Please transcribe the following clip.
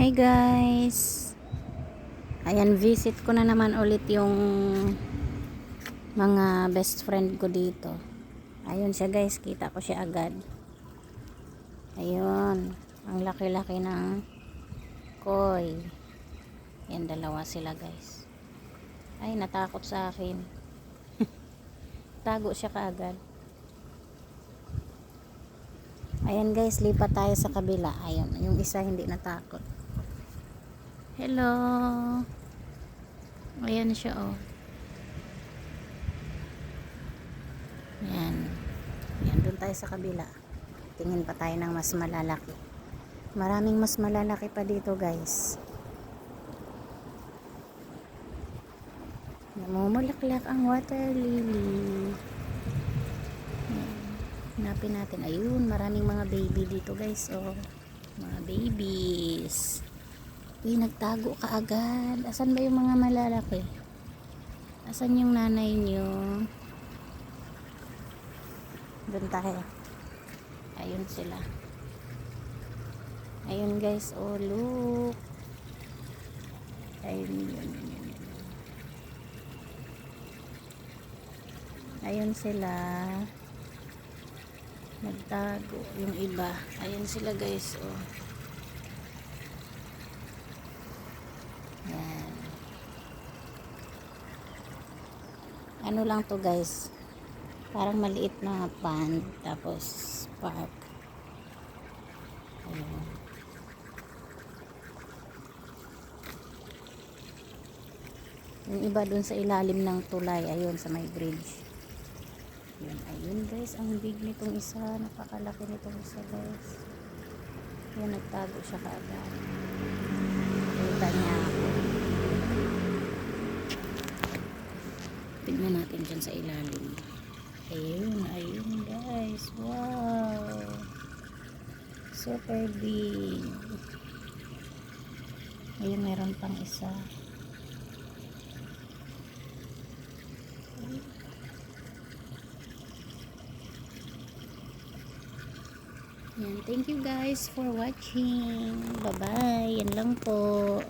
Hi guys, ayan, visit ko na naman ulit yung mga best friend ko dito. Ayun siya guys, kita ko siya agad. Ayun, ang laki-laki ng koi. Yan, dalawa sila guys. Ay, natakot sa akin. Tago siya kaagad. Ayan guys, lipat tayo sa kabila. Ayun, yung isa hindi natakot. Hello. Ayan siya oh. Ayan. Ayan, doon tayo sa kabila. Tingin pa tayo ng mas malalaki. Maraming mas malalaki pa dito guys. Namumulaklak ang water lily. Ayan. Hanapin natin. Ayun, maraming mga baby dito guys. Oh, mga babies. Uy, nagtago ka agad. Asan ba yung mga malalaki? Asan yung nanay nyo? Doon tayo. Ayun sila. Ayun guys. Oh, look. Ayun yun. Ayun sila. Nagtago yung iba. Ayun sila guys. Oh. Yan. Ano lang to guys, parang maliit na pond tapos park. Ayun. Yung iba dun sa ilalim ng tulay, ayun sa may bridge. Ayun, ayun guys, ang big nitong isa, napakalaki nitong isa guys. Yan, nagtago siya kaagad. Kita niya ako. Tignan natin dyan sa ilalim. Ayun, ayun guys. Wow. Super big. Ayun, meron pang isa. Yan, thank you guys for watching. Bye-bye. Yan lang po.